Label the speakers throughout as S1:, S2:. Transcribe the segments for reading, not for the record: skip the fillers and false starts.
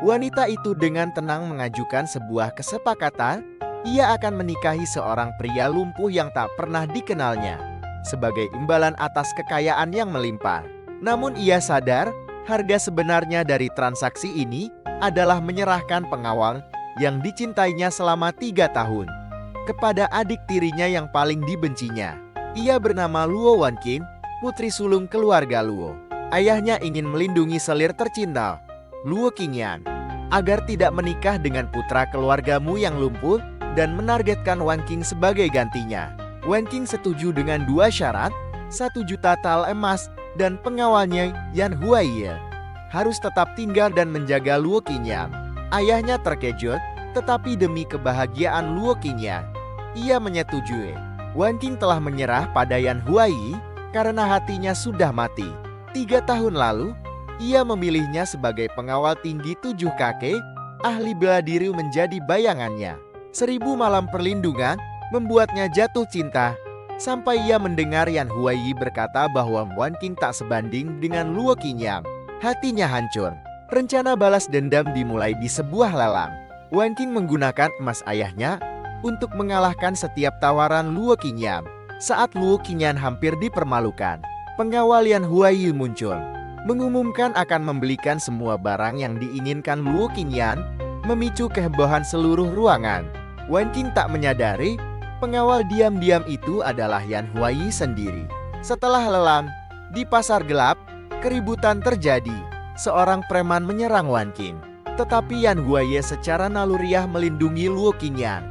S1: Wanita itu dengan tenang mengajukan sebuah kesepakatan, ia akan menikahi seorang pria lumpuh yang tak pernah dikenalnya, sebagai imbalan atas kekayaan yang melimpah. Namun ia sadar, harga sebenarnya dari transaksi ini adalah menyerahkan pengawal yang dicintainya selama 3 tahun kepada adik tirinya yang paling dibencinya. Ia bernama Luo Wanqing, putri sulung keluarga Luo. Ayahnya ingin melindungi selir tercinta, Luo Qingyan, agar tidak menikah dengan putra keluargamu yang lumpuh dan menargetkan Wanqing sebagai gantinya. Wanqing setuju dengan 2 syarat, 1 juta tael emas, dan pengawalnya Yan Huaiye harus tetap tinggal dan menjaga Luo Qingyan. Ayahnya terkejut, tetapi demi kebahagiaan Luo Qingyan, ia menyetujui. Wanqing telah menyerah pada Yan Huaiyi karena hatinya sudah mati. 3 tahun lalu, ia memilihnya sebagai pengawal tinggi 7 kakek, ahli bela diri menjadi bayangannya. 1000 malam perlindungan membuatnya jatuh cinta, sampai ia mendengar Yan Huaiyi berkata bahwa Wanqing tak sebanding dengan Luo Qingyan. Hatinya hancur. Rencana balas dendam dimulai di sebuah lelang. Wanqing menggunakan emas ayahnya untuk mengalahkan setiap tawaran Luo Qingyan. Saat Luo Qingyan hampir dipermalukan, pengawal Yan Huaiyi muncul, mengumumkan akan membelikan semua barang yang diinginkan Luo Qingyan, memicu kehebohan seluruh ruangan. Wanqing tak menyadari, pengawal diam-diam itu adalah Yan Huaiyi sendiri. Setelah lelang, di pasar gelap, keributan terjadi. Seorang preman menyerang Wanqing, tetapi Yan Huaiyi secara naluriah melindungi Luo Qingyan,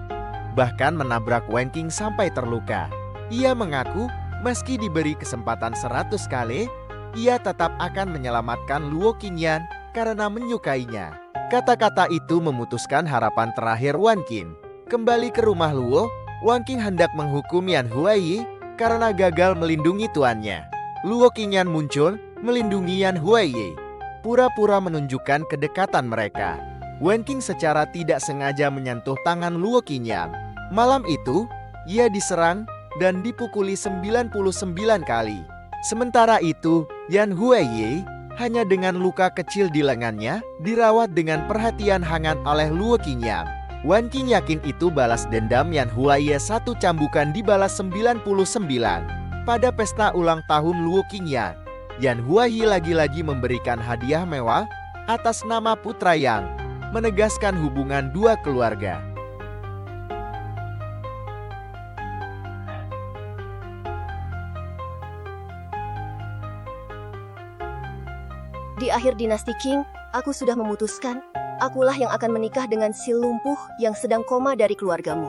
S1: bahkan menabrak Wanqing sampai terluka. Ia mengaku meski diberi kesempatan 100 kali, ia tetap akan menyelamatkan Luo Qingyan karena menyukainya. Kata-kata itu memutuskan harapan terakhir Wanqing. Kembali ke rumah Luo, Wanqing hendak menghukum Yan Huaiyi karena gagal melindungi tuannya. Luo Qingyan muncul melindungi Yan Huaiyi, pura-pura menunjukkan kedekatan mereka. Wanqing secara tidak sengaja menyentuh tangan Luo Qingyan. Malam itu, ia diserang dan dipukuli 99 kali. Sementara itu, Yan Huaiyi hanya dengan luka kecil di lengannya dirawat dengan perhatian hangat oleh Luo Qingyan. Wanqing yakin itu balas dendam Yan Huaiyi. 1 cambukan dibalas 99. Pada pesta ulang tahun Luo Qingyan, Yan Huaiyi lagi-lagi memberikan hadiah mewah atas nama putra Yang, menegaskan hubungan 2 keluarga.
S2: Di akhir dinasti Qing, aku sudah memutuskan, akulah yang akan menikah dengan si lumpuh yang sedang koma dari keluargamu.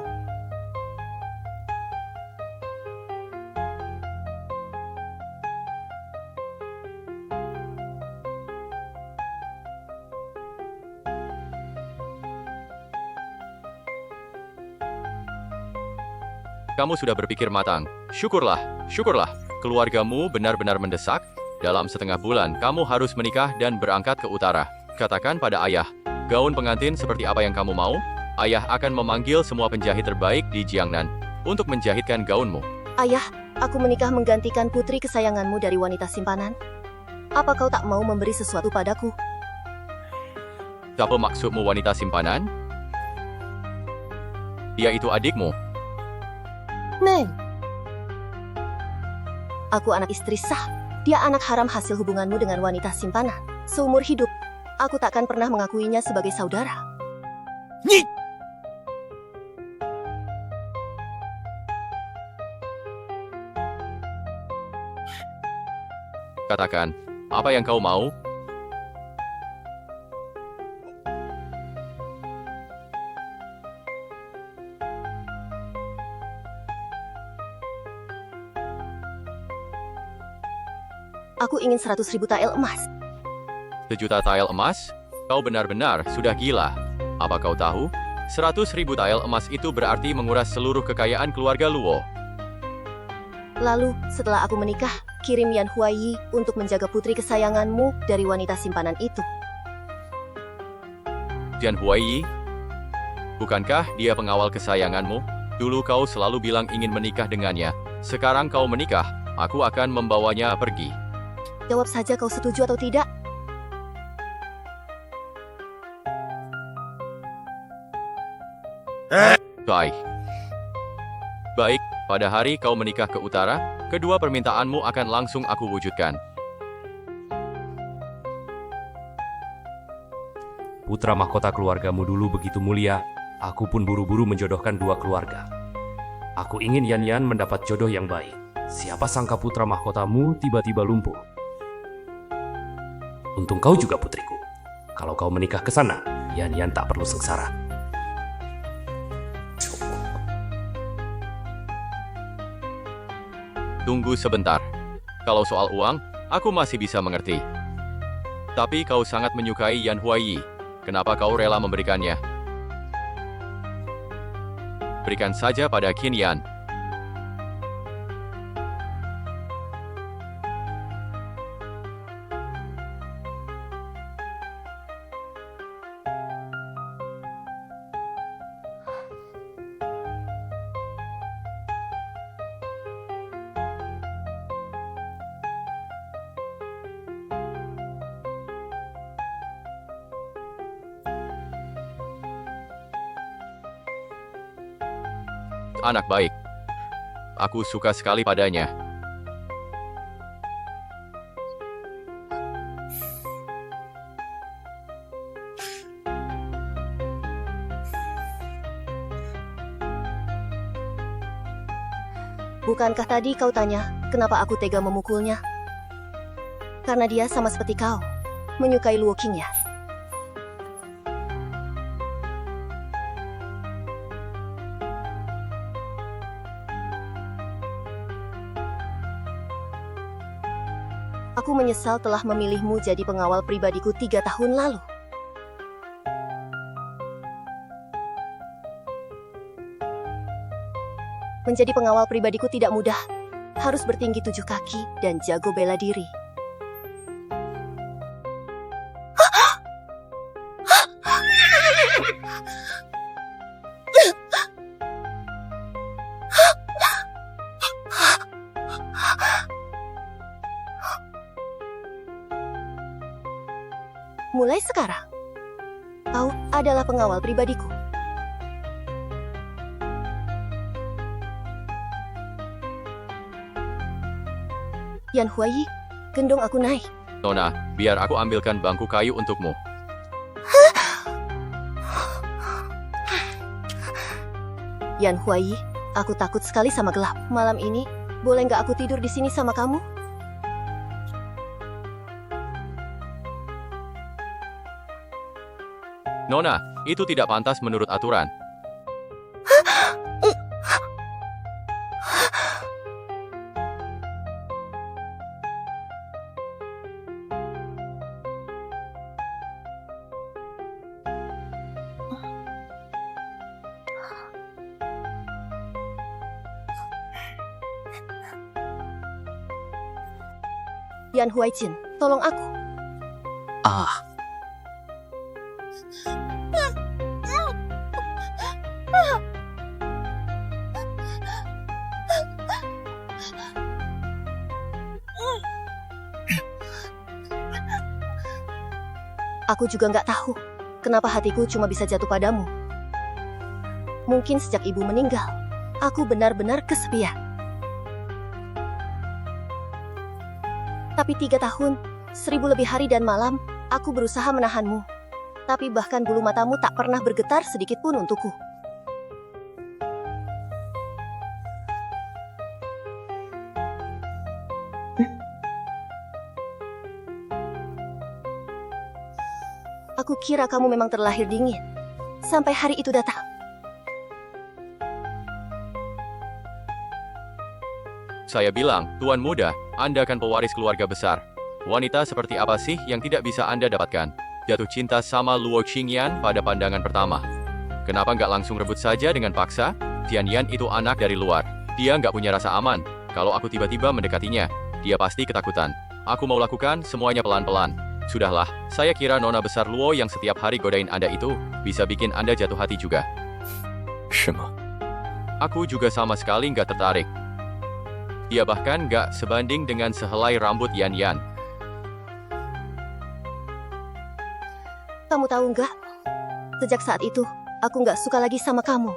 S3: Kamu sudah berpikir matang. Syukurlah, syukurlah. Keluargamu benar-benar mendesak. Dalam setengah bulan, kamu harus menikah dan berangkat ke utara. Katakan pada ayah, gaun pengantin seperti apa yang kamu mau? Ayah akan memanggil semua penjahit terbaik di Jiangnan untuk menjahitkan gaunmu.
S2: Ayah, aku menikah menggantikan putri kesayanganmu dari wanita simpanan. Apa kau tak mau memberi sesuatu padaku?
S3: Apa maksudmu wanita simpanan? Dia itu adikmu.
S2: Neng, aku anak istri sah. Dia anak haram hasil hubunganmu dengan wanita simpanan. Seumur hidup, aku takkan pernah mengakuinya sebagai saudara.
S1: Nyik!
S3: Katakan, apa yang kau mau?
S2: Aku ingin 100.000 tael emas.
S3: 1.000.000 tael emas? Kau benar-benar sudah gila. Apa kau tahu? 100.000 tael emas itu berarti menguras seluruh kekayaan keluarga Luo.
S2: Lalu, setelah aku menikah, kirim Yan Huaiyi untuk menjaga putri kesayanganmu dari wanita simpanan itu.
S3: Yan Huaiyi? Bukankah dia pengawal kesayanganmu? Dulu kau selalu bilang ingin menikah dengannya. Sekarang kau menikah, aku akan membawanya pergi.
S2: Jawab saja kau setuju atau tidak.
S3: Baik. Baik, pada hari kau menikah ke utara, kedua permintaanmu akan langsung aku wujudkan.
S4: Putra mahkota keluargamu dulu begitu mulia, aku pun buru-buru menjodohkan dua keluarga. Aku ingin Yan Yan mendapat jodoh yang baik. Siapa sangka putra mahkotamu tiba-tiba lumpuh. Untung kau juga putriku. Kalau kau menikah ke sana, Yan Yan tak perlu sengsara.
S3: Tunggu sebentar. Kalau soal uang, aku masih bisa mengerti. Tapi kau sangat menyukai Yan Huaiyi. Kenapa kau rela memberikannya? Berikan saja pada Qin Yan. Anak baik. Aku suka sekali padanya.
S2: Bukankah tadi kau tanya, kenapa aku tega memukulnya? Karena dia sama seperti kau, menyukai Luo Qingyan. Aku menyesal telah memilihmu jadi pengawal pribadiku 3 tahun lalu. Menjadi pengawal pribadiku tidak mudah. Harus bertinggi 7 kaki dan jago bela diri. Mulai sekarang, kau adalah pengawal pribadiku. Yan Huaiyi, gendong aku naik.
S3: Nona, biar aku ambilkan bangku kayu untukmu.
S2: Yan Huaiyi, aku takut sekali sama gelap. Malam ini, boleh nggak aku tidur di sini sama kamu?
S3: Nona, itu tidak pantas menurut aturan.
S2: Yan Huaijin, tolong aku. Aku juga nggak tahu kenapa hatiku cuma bisa jatuh padamu. Mungkin sejak ibu meninggal, aku benar-benar kesepian. Tapi 3 tahun, 1000 lebih hari dan malam, aku berusaha menahanmu. Tapi bahkan bulu matamu tak pernah bergetar sedikit pun untukku. Aku kira kamu memang terlahir dingin. Sampai hari itu datang.
S3: Saya bilang, Tuan Muda, Anda kan pewaris keluarga besar. Wanita seperti apa sih yang tidak bisa Anda dapatkan? Jatuh cinta sama Luo Qingyan pada pandangan pertama. Kenapa nggak langsung rebut saja dengan paksa? Tian Yan itu anak dari luar. Dia nggak punya rasa aman. Kalau aku tiba-tiba mendekatinya, dia pasti ketakutan. Aku mau lakukan semuanya pelan-pelan. Sudahlah, saya kira nona besar Luo yang setiap hari godain Anda itu bisa bikin Anda jatuh hati juga. Aku juga sama sekali nggak tertarik. Dia bahkan nggak sebanding dengan sehelai rambut Yan Yan.
S2: Kamu tahu nggak? Sejak saat itu, Aku nggak suka lagi sama kamu.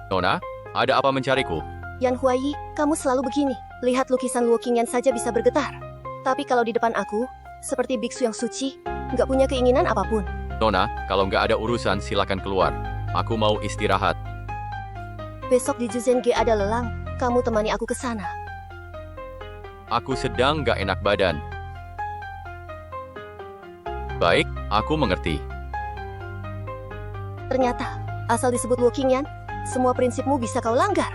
S3: Nona, ada apa mencariku?
S2: Yan Huai, kamu selalu begini. Lihat lukisan Luo Qingyan saja bisa bergetar. Tapi kalau di depan aku, seperti biksu yang suci, nggak punya keinginan apapun.
S3: Nona, kalau nggak ada urusan silakan keluar. Aku mau istirahat.
S2: Besok di Juzenge ada lelang. Kamu temani aku ke sana.
S3: Aku sedang nggak enak badan. Baik, aku mengerti.
S2: Ternyata, asal disebut Luo Qingyan, semua prinsipmu bisa kau langgar.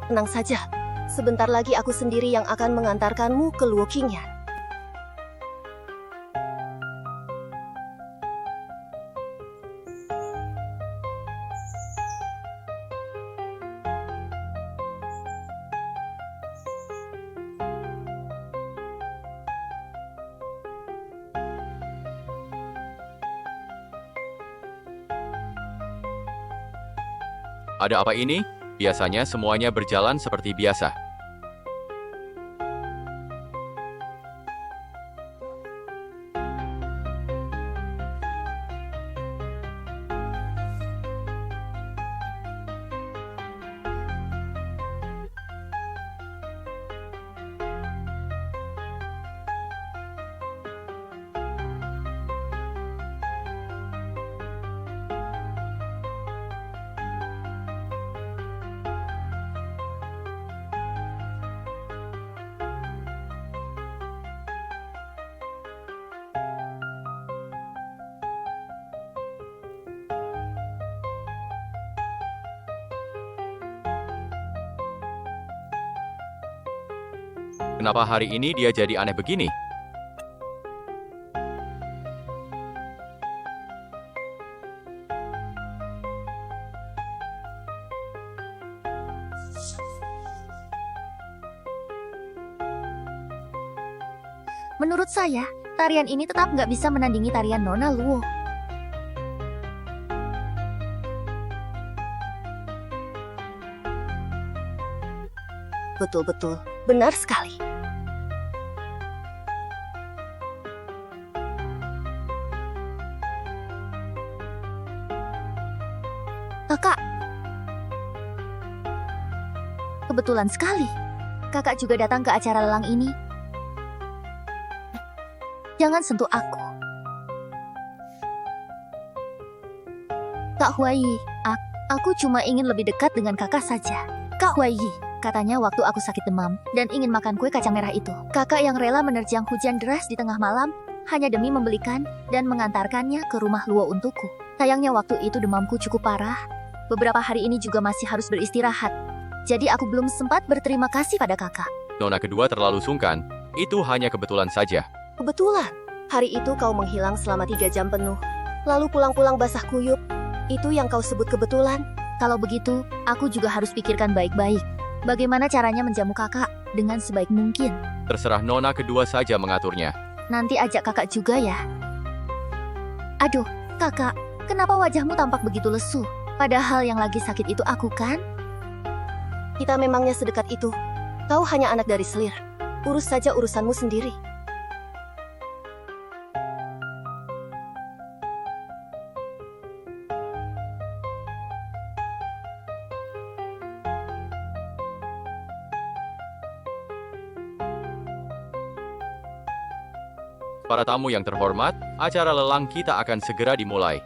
S2: Tenang saja, sebentar lagi aku sendiri yang akan mengantarkanmu ke Luo Qingyan.
S3: Ada apa ini? Biasanya semuanya berjalan seperti biasa. Kenapa hari ini dia jadi aneh begini?
S5: Menurut saya, tarian ini tetap nggak bisa menandingi tarian Nona Luo.
S2: Betul-betul, benar sekali.
S5: Kakak, kebetulan sekali. Kakak juga datang ke acara lelang ini. Jangan sentuh aku. Kak Huai, aku cuma ingin lebih dekat dengan kakak saja. Kak Huai, katanya waktu aku sakit demam dan ingin makan kue kacang merah itu. Kakak yang rela menerjang hujan deras di tengah malam hanya demi membelikan dan mengantarkannya ke rumah Luo untukku. Sayangnya waktu itu demamku cukup parah. Beberapa hari ini juga masih harus beristirahat. Jadi aku belum sempat berterima kasih pada kakak.
S3: Nona kedua terlalu sungkan. Itu hanya kebetulan saja.
S2: Kebetulan, hari itu kau menghilang selama 3 jam penuh. Lalu pulang-pulang basah kuyup. Itu yang kau sebut kebetulan?
S5: Kalau begitu, aku juga harus pikirkan baik-baik. Bagaimana caranya menjamu kakak dengan sebaik mungkin.
S3: Terserah Nona kedua saja mengaturnya.
S5: Nanti ajak kakak juga ya. Aduh, kakak, kenapa wajahmu tampak begitu lesu? Padahal yang lagi sakit itu aku kan?
S2: Kita memangnya sedekat itu. Kau hanya anak dari selir. Urus saja urusanmu sendiri.
S3: Para tamu yang terhormat, acara lelang kita akan segera dimulai.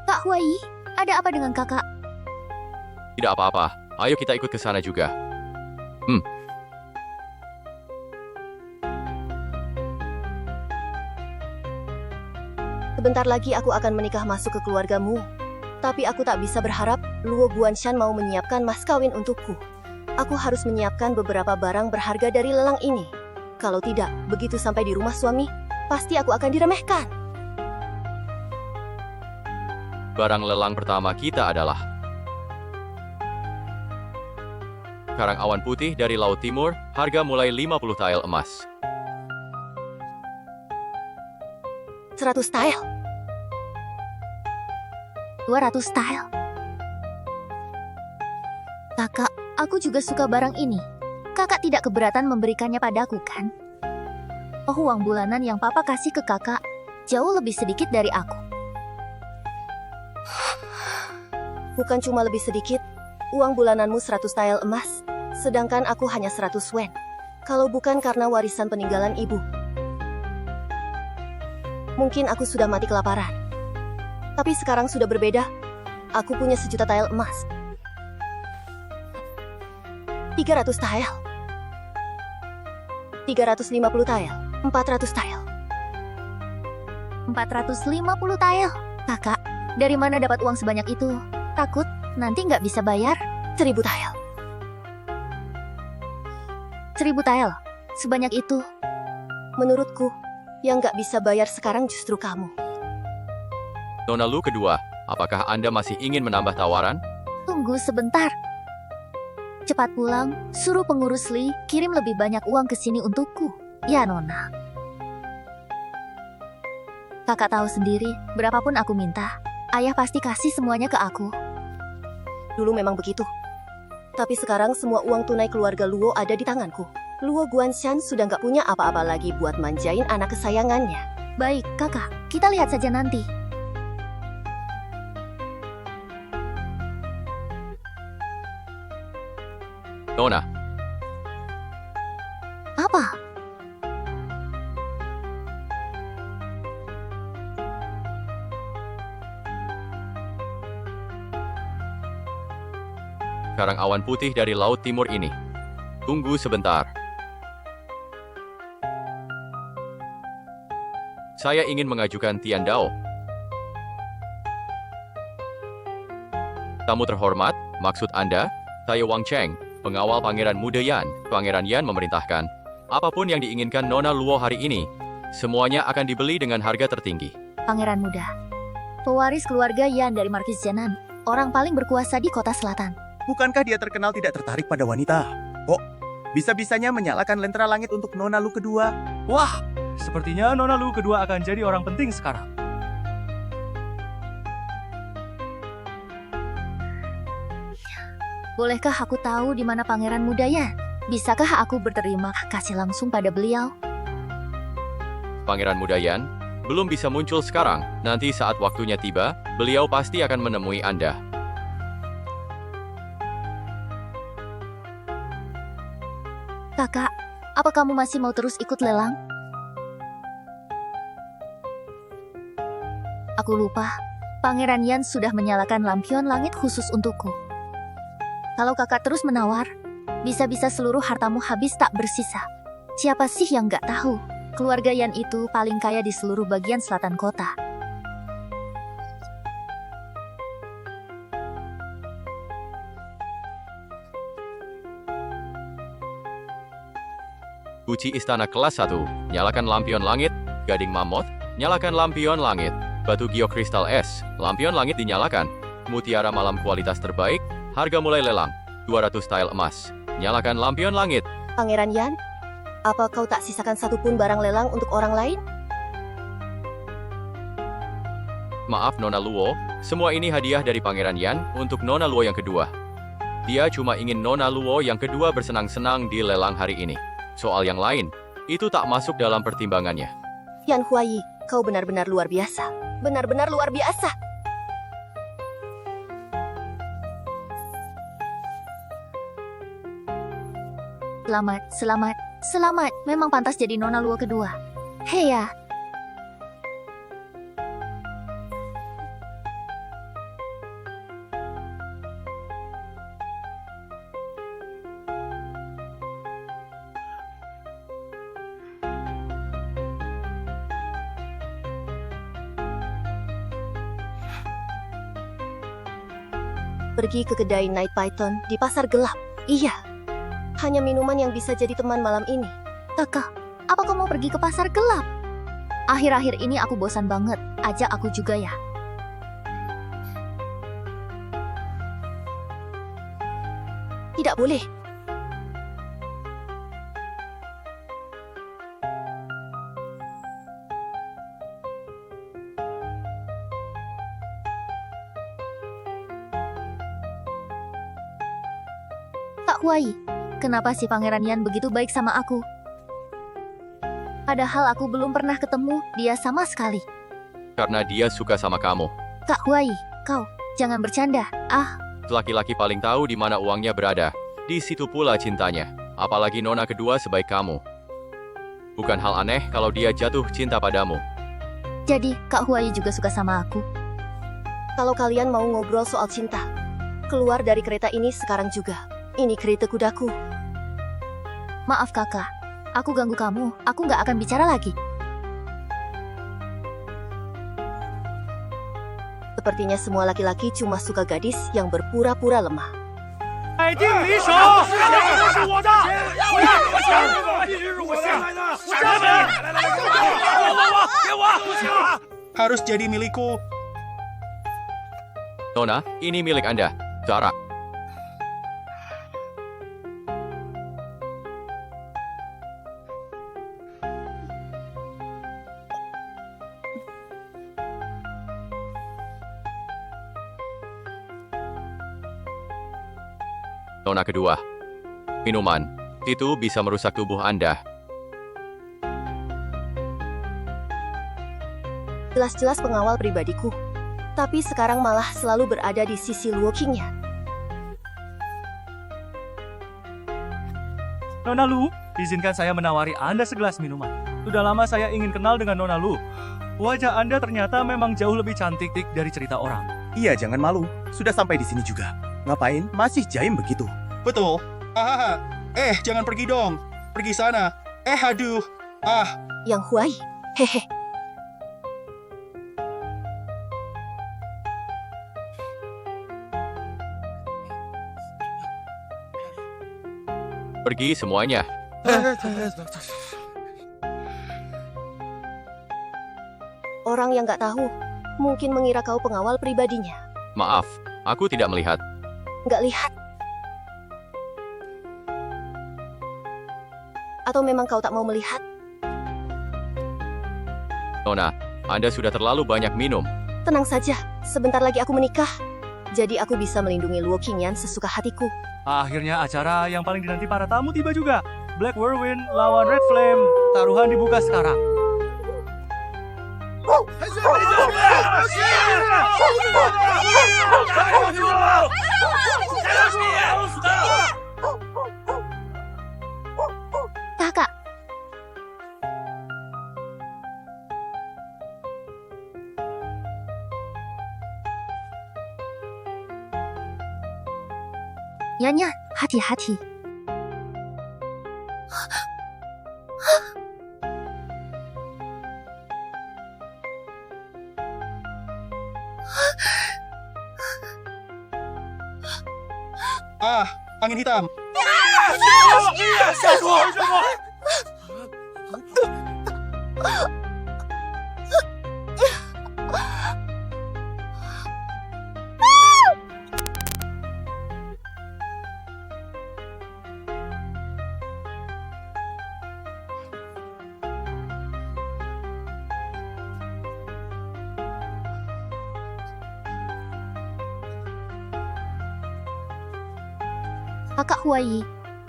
S5: Kak Huai, ada apa dengan kakak?
S3: Tidak apa-apa, ayo kita ikut ke sana juga.
S2: Sebentar lagi aku akan menikah masuk ke keluargamu. Tapi aku tak bisa berharap Luo Guanshan mau menyiapkan mas kawin untukku. Aku harus menyiapkan beberapa barang berharga dari lelang ini. Kalau tidak, begitu sampai di rumah suami, pasti aku akan diremehkan.
S3: Barang lelang pertama kita adalah karang awan putih dari Laut Timur, harga mulai 50 tael emas.
S2: 100 style.
S5: 200 style. Kakak, aku juga suka barang ini. Kakak tidak keberatan memberikannya padaku, kan? Oh, uang bulanan yang papa kasih ke kakak jauh lebih sedikit dari aku.
S2: Bukan cuma lebih sedikit, uang bulananmu 100 style emas, sedangkan aku hanya 100 wen. Kalau bukan karena warisan peninggalan ibu, mungkin aku sudah mati kelaparan. Tapi sekarang sudah berbeda. Aku punya 1 juta tile emas. 300 tile. 350 tile. 400 tile.
S5: 450 tile. Kakak, dari mana dapat uang sebanyak itu? Takut nanti nggak bisa bayar?
S2: 1000 tile.
S5: 1000 tile. Sebanyak itu.
S2: Menurutku, yang nggak bisa bayar sekarang justru kamu.
S3: Nona Lu kedua, apakah Anda masih ingin menambah tawaran?
S5: Tunggu sebentar. Cepat pulang, suruh pengurus Li kirim lebih banyak uang ke sini untukku. Ya, Nona. Kakak tahu sendiri, berapapun aku minta, ayah pasti kasih semuanya ke aku.
S2: Dulu memang begitu. Tapi sekarang semua uang tunai keluarga Luo ada di tanganku. Luo Guanshan sudah nggak punya apa-apa lagi buat manjain anak kesayangannya.
S5: Baik, kakak, kita lihat saja nanti.
S3: Nona,
S5: Apa?
S3: sekarang awan putih dari Laut Timur ini. Tunggu sebentar. Saya ingin mengajukan Tian Dao. Tamu terhormat, maksud Anda? Saya Wang Cheng, pengawal Pangeran Muda Yan. Pangeran Yan memerintahkan, apapun yang diinginkan Nona Luo hari ini, semuanya akan dibeli dengan harga tertinggi.
S5: Pangeran muda. Pewaris keluarga Yan dari Markis Jianan. Orang paling berkuasa di kota selatan.
S6: Bukankah dia terkenal tidak tertarik pada wanita? Oh, bisa-bisanya menyalakan lentera langit untuk Nona Lu kedua.
S7: Wah, sepertinya Nona Lu kedua akan jadi orang penting sekarang.
S5: Bolehkah aku tahu di mana Pangeran Muda Yan? Bisakah aku berterima kasih langsung pada beliau?
S3: Pangeran Muda Yan belum bisa muncul sekarang. Nanti saat waktunya tiba, beliau pasti akan menemui Anda.
S5: Kakak, apa kamu masih mau terus ikut lelang? Aku lupa, Pangeran Yan sudah menyalakan lampion langit khusus untukku. Kalau kakak terus menawar, bisa-bisa seluruh hartamu habis tak bersisa. Siapa sih yang nggak tahu? Keluarga Yan itu paling kaya di seluruh bagian selatan kota.
S3: Kunci istana kelas 1, nyalakan lampion langit. Gading Mammoth, nyalakan lampion langit. Batu geokristal es, lampion langit dinyalakan. Mutiara malam kualitas terbaik, harga mulai lelang, 200 tile emas. Nyalakan lampion langit.
S2: Pangeran Yan, apa kau tak sisakan satupun barang lelang untuk orang lain?
S3: Maaf Nona Luo, semua ini hadiah dari Pangeran Yan untuk Nona Luo yang kedua. Dia cuma ingin Nona Luo yang kedua bersenang-senang di lelang hari ini. Soal yang lain, itu tak masuk dalam pertimbangannya.
S2: Yan Huayi, kau benar-benar luar biasa. Benar-benar luar biasa.
S5: Selamat, selamat, selamat. Memang pantas jadi Nona Luo kedua. Hei ya.
S2: Pergi ke kedai Night Python di pasar gelap. Iya. Hanya minuman yang bisa jadi teman malam ini.
S5: Kakak, apa kau mau pergi ke pasar gelap? Akhir-akhir ini aku bosan banget. Ajak aku juga ya.
S2: Tidak boleh.
S5: Kak Huai, kenapa si Pangeran Yan begitu baik sama aku? Padahal aku belum pernah ketemu dia sama sekali.
S3: Karena dia suka sama kamu.
S5: Kak Huai, kau jangan bercanda. Ah,
S3: Laki-laki paling tahu di mana uangnya berada. Di situ pula cintanya. Apalagi nona kedua sebaik kamu. Bukan hal aneh kalau dia jatuh cinta padamu.
S5: jadi Kak Huai juga suka sama aku.
S2: Kalau kalian mau ngobrol soal cinta, keluar dari kereta ini sekarang juga. Ini kereta kudaku.
S5: Maaf kakak, aku ganggu kamu. Aku nggak akan bicara lagi.
S2: Sepertinya semua laki-laki cuma suka gadis yang berpura-pura lemah.
S7: 海定离手！这是我的！必须是我先来的！给我！
S6: Harus jadi milikku.
S3: Nona, ini milik Anda. Zara. Nona kedua. Minuman. Itu bisa merusak tubuh Anda.
S2: Jelas-jelas pengawal pribadiku. Tapi sekarang malah selalu berada di sisi Luo Qingyan.
S7: Nona Lu, izinkan saya menawari Anda segelas minuman. Sudah lama saya ingin kenal dengan Nona Lu. Wajah Anda ternyata memang jauh lebih cantik dari cerita orang.
S6: Iya, jangan malu. Sudah sampai di sini juga. Ngapain? Masih jaim begitu.
S8: Betul. Jangan pergi dong. Pergi sana. Aduh.
S2: Yang Huai, hehe.
S3: Pergi semuanya.
S2: Orang yang nggak tahu, mungkin mengira kau pengawal pribadinya.
S3: Maaf, aku tidak melihat.
S2: Nggak lihat. Atau memang kau tak mau melihat?
S3: Nona, Anda sudah terlalu banyak minum.
S2: Tenang saja, sebentar lagi aku menikah. Jadi aku bisa melindungi Luo Qingyan sesuka hatiku.
S7: Akhirnya acara yang paling dinanti para tamu tiba juga. Black Whirlwind lawan Red Flame. Taruhan dibuka sekarang.
S5: Kakak, Yan, hati-hati.
S8: Angin hitam.
S5: Kakak Huai,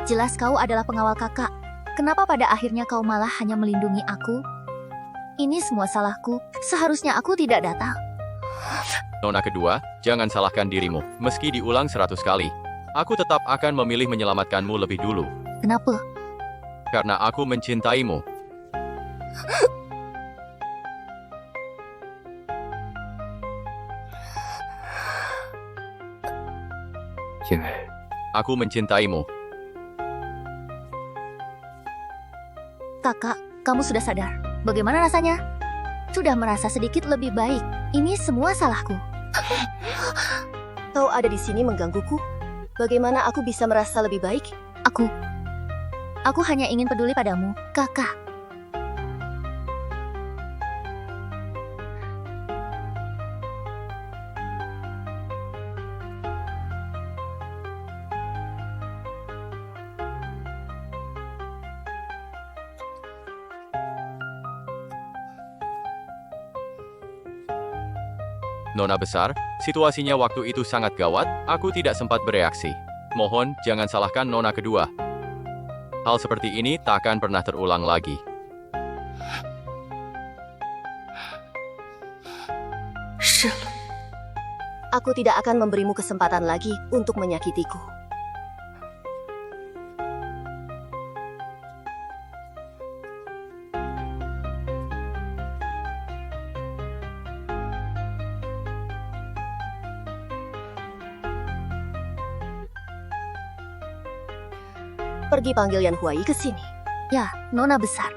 S5: jelas kau adalah pengawal kakak. Kenapa pada akhirnya kau malah hanya melindungi aku? Ini semua salahku. Seharusnya aku tidak datang.
S3: Nona kedua, jangan salahkan dirimu. Meski diulang 100 kali. Aku tetap akan memilih menyelamatkanmu lebih dulu.
S5: Kenapa?
S3: Karena aku mencintaimu. Aku mencintaimu.
S5: Kakak, kamu sudah sadar. Bagaimana rasanya? Sudah merasa sedikit lebih baik. Ini semua salahku.
S2: Kau ada di sini menggangguku. Bagaimana aku bisa merasa lebih baik?
S5: Aku hanya ingin peduli padamu, kakak.
S3: Nona besar, situasinya waktu itu sangat gawat, aku tidak sempat bereaksi. Mohon jangan salahkan nona kedua. Hal seperti ini tak akan pernah terulang lagi.
S2: Aku tidak akan memberimu kesempatan lagi untuk menyakitiku. Pergi panggil Yan Huai ke sini.
S5: Ya, Nona besar.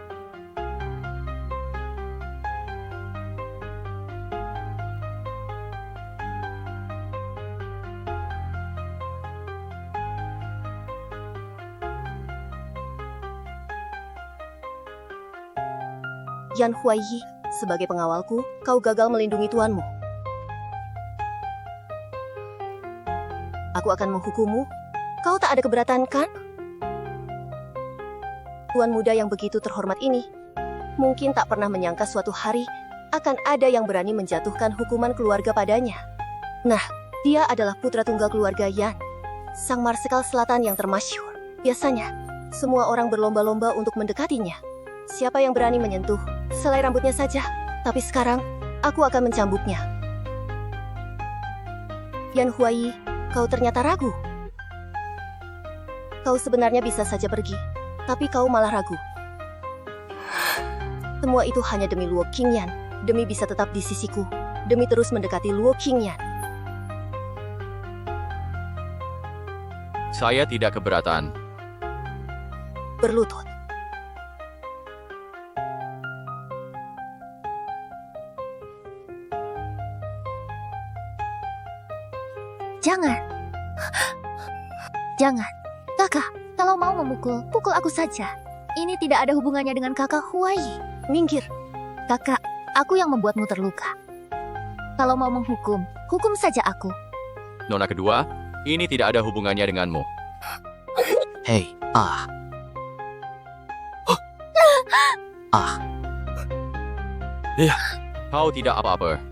S2: Yan Huai, sebagai pengawalku, kau gagal melindungi tuanmu. Aku akan menghukummu. Kau tak ada keberatan, kan? Tuan muda yang begitu terhormat ini mungkin tak pernah menyangka suatu hari akan ada yang berani menjatuhkan hukuman keluarga padanya. Nah, dia adalah putra tunggal keluarga Yan, sang marsekal selatan yang termasyhur. Biasanya, semua orang berlomba-lomba untuk mendekatinya. Siapa yang berani menyentuh selai rambutnya saja, tapi sekarang aku akan mencambuknya. Yan Huai, kau ternyata ragu. Kau sebenarnya bisa saja pergi, tapi kau malah ragu. Semua itu hanya demi Luo Qingyan, demi bisa tetap di sisiku, demi terus mendekati Luo Qingyan.
S3: Saya tidak keberatan.
S2: Berlutut.
S5: Jangan. Jangan. Kakak, kalau mau memukul, pukul aku saja. Ini tidak ada hubungannya dengan kakak Huai.
S2: Minggir.
S5: Kakak, aku yang membuatmu terluka. Kalau mau menghukum, hukum saja aku.
S3: Nona kedua, ini tidak ada hubungannya denganmu.
S9: Hei,
S3: Kau tidak apa-apa.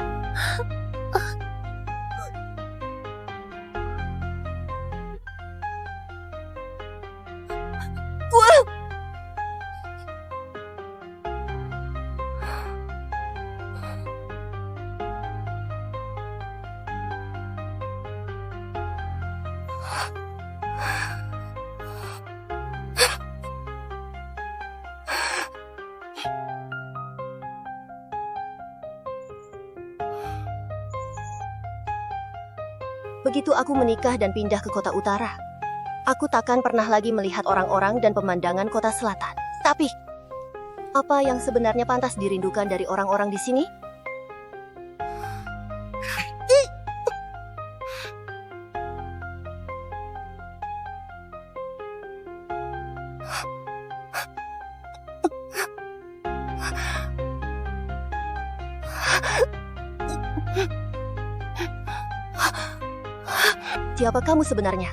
S2: Begitu aku menikah dan pindah ke kota utara, aku takkan pernah lagi melihat orang-orang dan pemandangan kota selatan. Tapi, apa yang sebenarnya pantas dirindukan dari orang-orang di sini? Siapa kamu sebenarnya?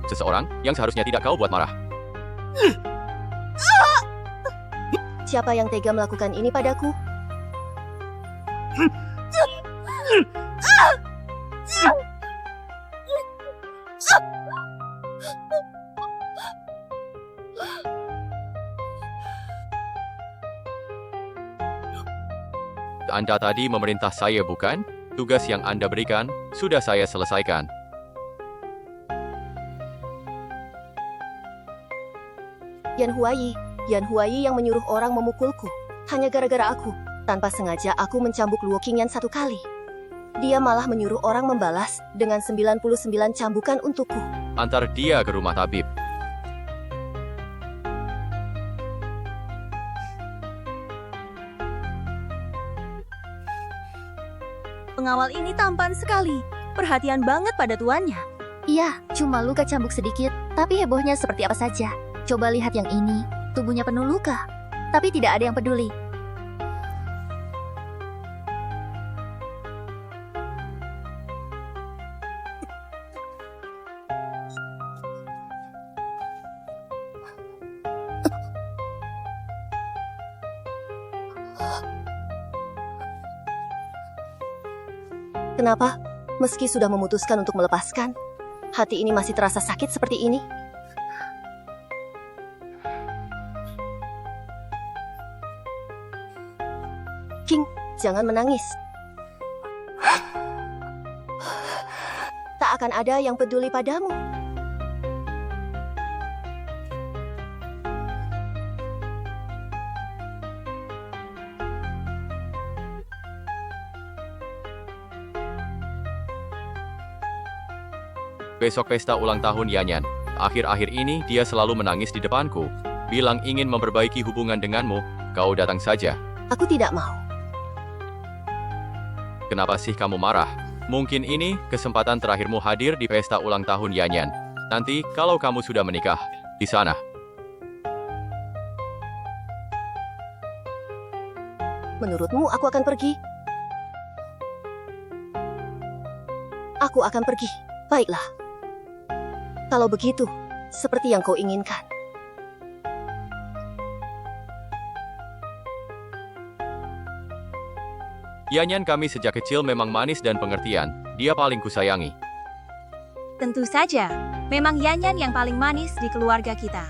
S3: Seseorang yang seharusnya tidak kau buat marah.
S2: Siapa yang tega melakukan ini padaku?
S3: Anda tadi memerintah saya, bukan? Tugas yang Anda berikan sudah saya selesaikan.
S2: Yan Huai yang menyuruh orang memukulku. Hanya gara-gara aku. Tanpa sengaja aku mencambuk Luo Qingyan 1 kali. Dia malah menyuruh orang membalas dengan 99 cambukan untukku.
S3: Antar dia ke rumah tabib.
S10: Pengawal ini tampan sekali. Perhatian banget pada tuannya.
S5: Iya, cuma luka cambuk sedikit, tapi hebohnya seperti apa saja. Coba lihat yang ini, tubuhnya penuh luka. Tapi tidak ada yang peduli.
S2: Kenapa? Meski sudah memutuskan untuk melepaskan, hati ini masih terasa sakit seperti ini. King, jangan menangis. Tak akan ada yang peduli padamu.
S3: Besok pesta ulang tahun Yanyan. Akhir-akhir ini dia selalu menangis di depanku. Bilang ingin memperbaiki hubungan denganmu, kau datang saja.
S2: Aku tidak mau.
S3: Kenapa sih kamu marah? Mungkin ini kesempatan terakhirmu hadir di pesta ulang tahun Yanyan. Nanti kalau kamu sudah menikah, di sana.
S2: Menurutmu aku akan pergi? Aku akan pergi. Baiklah. Kalau begitu, seperti yang kau inginkan.
S3: Yanyan kami sejak kecil memang manis dan pengertian. Dia paling kusayangi.
S10: Tentu saja, memang Yanyan yang paling manis di keluarga kita.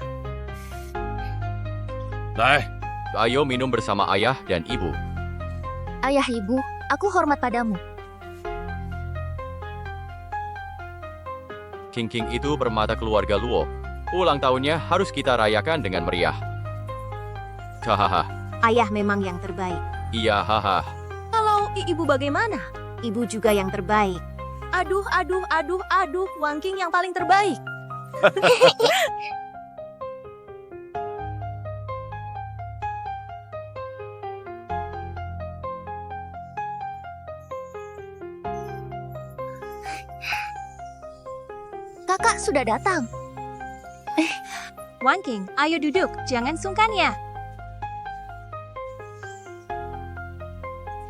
S3: Ayo minum bersama ayah dan ibu.
S5: Ayah ibu, aku hormat padamu.
S3: King itu permata keluarga Luo. Ulang tahunnya harus kita rayakan dengan meriah. Hahaha.
S10: Ayah memang yang terbaik.
S3: Iya, haha.
S10: Kalau ibu bagaimana? Ibu juga yang terbaik. Aduh, Wang King yang paling terbaik.
S5: Kakak sudah datang.
S10: Wang King, ayo duduk, jangan sungkan ya.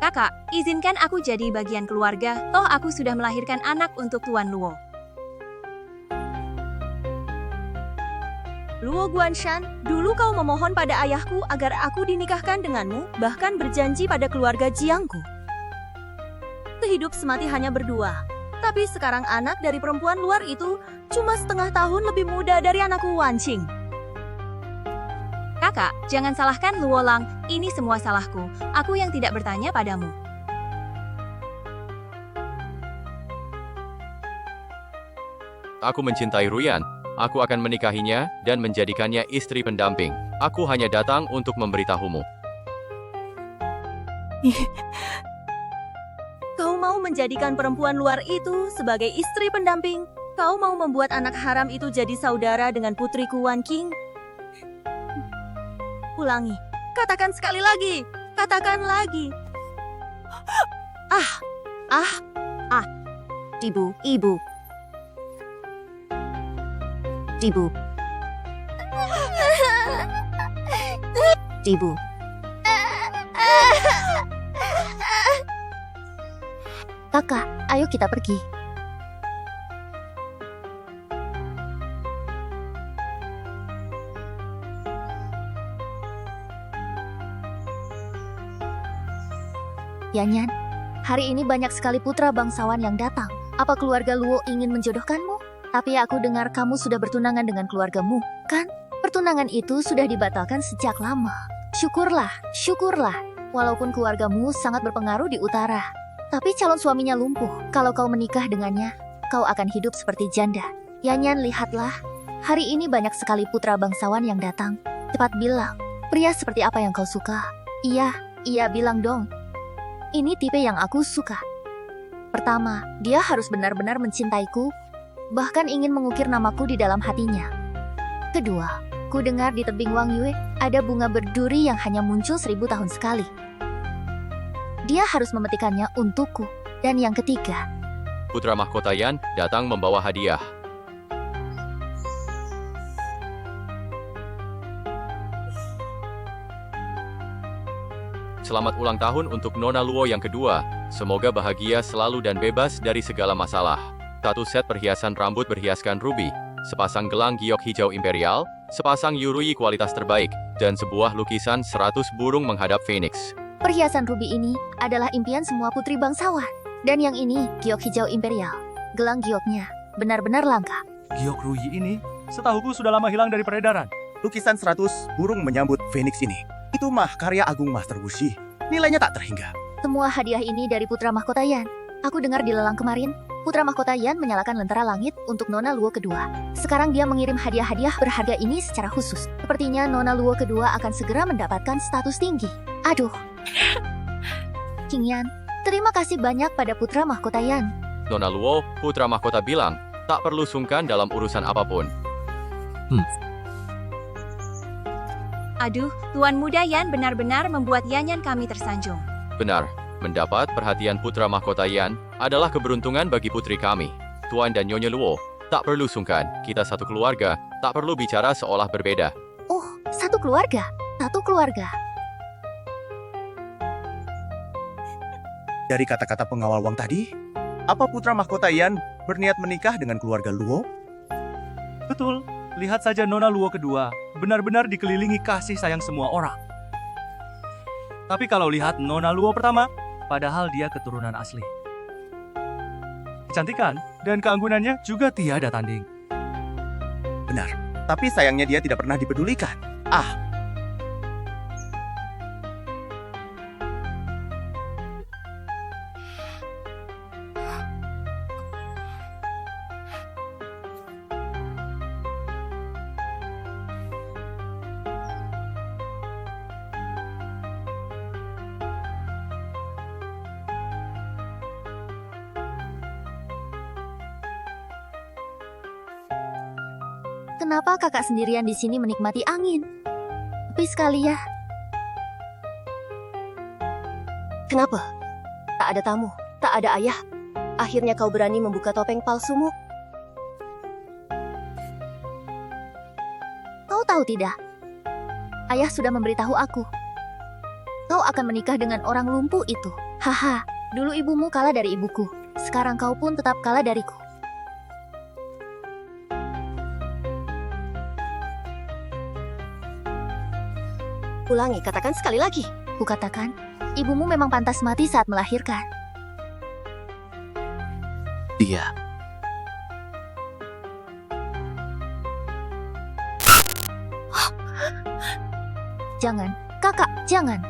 S10: Kakak, izinkan aku jadi bagian keluarga, toh aku sudah melahirkan anak untuk Tuan Luo. Luo Guanshan, dulu kau memohon pada ayahku agar aku dinikahkan denganmu, bahkan berjanji pada keluarga Jiangku. Sehidup semati hanya berdua. Tapi sekarang anak dari perempuan luar itu cuma setengah tahun lebih muda dari anakku Wan Qing. Kakak, jangan salahkan Luo Lang, ini semua salahku. Aku yang tidak bertanya padamu.
S3: Aku mencintai Ruyan. Aku akan menikahinya dan menjadikannya istri pendamping. Aku hanya datang untuk memberitahumu.
S10: Kau mau menjadikan perempuan luar itu sebagai istri pendamping? Kau mau membuat anak haram itu jadi saudara dengan putriku Wan Qing? Ulangi. Katakan sekali lagi. Katakan lagi. Ibu.
S5: Kakak, ayo kita pergi. Yanyan, hari ini banyak sekali putra bangsawan yang datang. Apa keluarga Luo ingin menjodohkanmu? Tapi aku dengar kamu sudah bertunangan dengan keluargamu, kan? Pertunangan itu sudah dibatalkan sejak lama. Syukurlah. Walaupun keluargamu sangat berpengaruh di utara. Tapi calon suaminya lumpuh. Kalau kau menikah dengannya, kau akan hidup seperti janda. Yanyan, lihatlah. Hari ini banyak sekali putra bangsawan yang datang. Cepat bilang, pria seperti apa yang kau suka? Iya, bilang dong. Ini tipe yang aku suka. Pertama, dia harus benar-benar mencintaiku, bahkan ingin mengukir namaku di dalam hatinya. Kedua, ku dengar di tebing Wang Yue ada bunga berduri yang hanya muncul 1000 tahun sekali. Dia harus memetikannya untukku. Dan yang ketiga,
S3: Putra mahkota Yan datang membawa hadiah. Selamat ulang tahun untuk Nona Luo yang kedua. Semoga bahagia selalu dan bebas dari segala masalah. 1 set perhiasan rambut berhiaskan ruby, sepasang gelang giok hijau imperial, sepasang yurui kualitas terbaik, dan sebuah lukisan 100 burung menghadap Phoenix.
S5: perhiasan ruby ini adalah impian semua putri bangsawan. Dan yang ini, giok hijau imperial. Gelang gioknya benar-benar langka.
S7: Giok Ruyi ini, setahuku sudah lama hilang dari peredaran.
S6: Lukisan 100 burung menyambut Phoenix ini. Itu mah karya agung Master Wuxi. Nilainya tak terhingga.
S5: Semua hadiah ini dari putra mahkota Yan. Aku dengar di lelang kemarin, putra mahkota Yan menyalakan lentera langit untuk Nona Luo kedua. Sekarang dia mengirim hadiah-hadiah berharga ini secara khusus. Sepertinya Nona Luo kedua akan segera mendapatkan status tinggi. Aduh. King Yan, terima kasih banyak pada putra mahkota Yan.
S3: Nona Luo, putra mahkota bilang, tak perlu sungkan dalam urusan apapun.
S10: Aduh, Tuan Muda Yan benar-benar membuat Yanyan kami tersanjung.
S3: Benar, mendapat perhatian putra mahkota Yan adalah keberuntungan bagi putri kami. Tuan dan Nyonya Luo, tak perlu sungkan. Kita satu keluarga, tak perlu bicara seolah berbeda.
S5: Oh, satu keluarga. Satu keluarga.
S6: Dari kata-kata pengawal Wang tadi, apa putra mahkota Yan berniat menikah dengan keluarga Luo?
S7: Betul, lihat saja Nona Luo kedua, benar-benar dikelilingi kasih sayang semua orang. Tapi kalau lihat Nona Luo pertama, padahal dia keturunan asli. Kecantikan dan keanggunannya juga tiada tanding.
S6: Benar, tapi sayangnya dia tidak pernah dipedulikan.
S5: Kenapa kakak sendirian di sini menikmati angin? Tapi sekali ya.
S2: Kenapa? Tak ada tamu, tak ada ayah. Akhirnya kau berani membuka topeng palsumu.
S5: Kau tahu tidak? Ayah sudah memberitahu aku. Kau akan menikah dengan orang lumpuh itu. Haha, dulu ibumu kalah dari ibuku. Sekarang kau pun tetap kalah dariku.
S2: Ulangi, katakan sekali lagi.
S5: Kukatakan, ibumu memang pantas mati saat melahirkan.
S9: Dia.
S5: Jangan, kakak, jangan.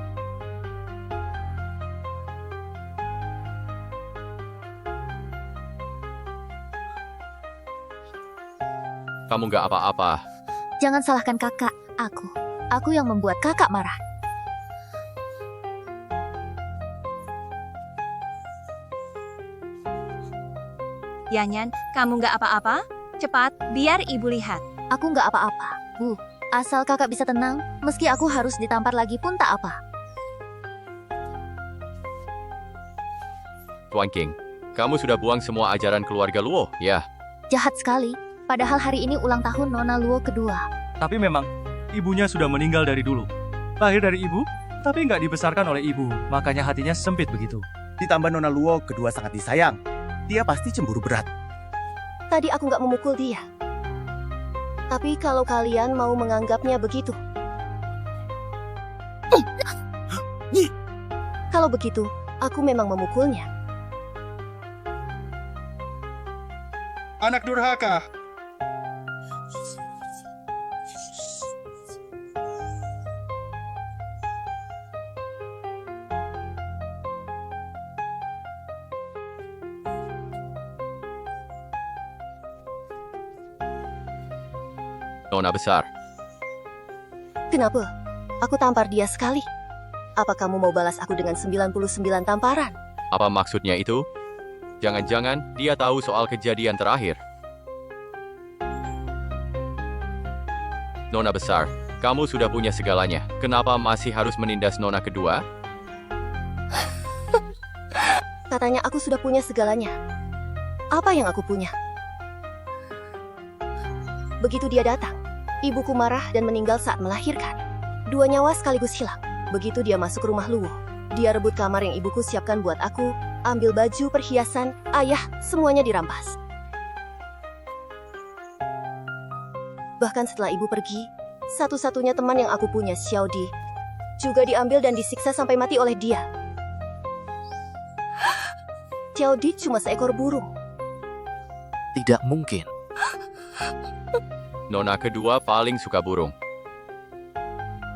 S3: Kamu gak apa-apa.
S5: Jangan salahkan kakak, Aku yang membuat kakak marah.
S10: Yanyan, kamu nggak apa-apa? Cepat, biar ibu lihat.
S5: Aku nggak apa-apa, Bu. Asal kakak bisa tenang, meski aku harus ditampar lagi pun tak apa.
S3: Tuan King, kamu sudah buang semua ajaran keluarga Luo, ya?
S5: Jahat sekali, padahal hari ini ulang tahun Nona Luo kedua.
S7: Tapi memang, ibunya sudah meninggal dari dulu. Lahir dari ibu, tapi nggak dibesarkan oleh ibu, makanya hatinya sempit begitu.
S6: Ditambah Nona Luo kedua sangat disayang. Dia pasti cemburu berat.
S2: Tadi aku nggak memukul dia. Tapi kalau kalian mau menganggapnya begitu. Kalau begitu, aku memang memukulnya.
S8: Anak durhaka.
S3: Nona besar.
S2: Kenapa? Aku tampar dia sekali. Apa kamu mau balas aku dengan 99 tamparan?
S3: Apa maksudnya itu? Jangan-jangan dia tahu soal kejadian terakhir. Nona besar, kamu sudah punya segalanya. Kenapa masih harus menindas Nona kedua?
S2: Katanya aku sudah punya segalanya. Apa yang aku punya? Begitu dia datang, ibuku marah dan meninggal saat melahirkan. 2 nyawa sekaligus hilang. Begitu dia masuk rumah Luo, dia rebut kamar yang ibuku siapkan buat aku, ambil baju, perhiasan, ayah, semuanya dirampas. Bahkan setelah ibu pergi, satu-satunya teman yang aku punya, Xiao Di, juga diambil dan disiksa sampai mati oleh dia. Xiao Di cuma seekor burung.
S9: Tidak mungkin.
S3: Nona kedua paling suka burung.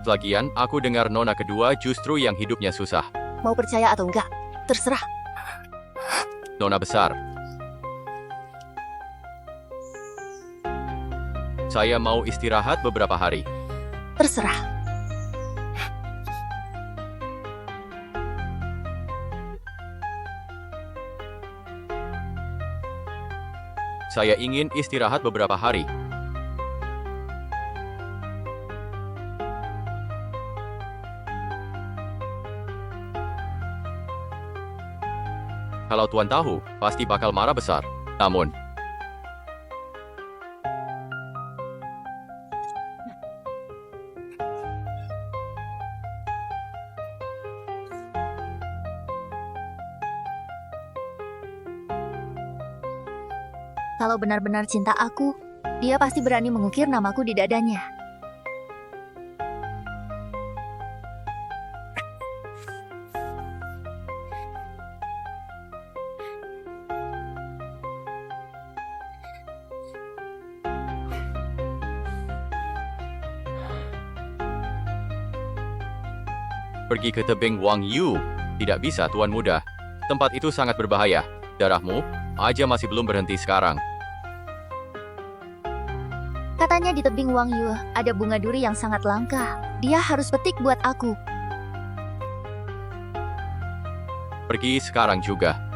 S3: Lagian, aku dengar nona kedua justru yang hidupnya susah.
S2: Mau percaya atau enggak, terserah.
S3: Nona besar. Saya mau istirahat beberapa hari.
S2: Terserah.
S3: Saya ingin istirahat beberapa hari. Kalau Tuan tahu, pasti bakal marah besar. Namun,
S5: Kalau benar-benar cinta aku, dia pasti berani mengukir namaku di dadanya.
S3: pergi ke tebing Wang Yu. Tidak bisa, Tuan Muda. Tempat itu sangat berbahaya. Darahmu aja masih belum berhenti sekarang.
S5: Katanya di tebing Wang Yu ada bunga duri yang sangat langka. Dia harus petik buat aku.
S3: Pergi sekarang juga.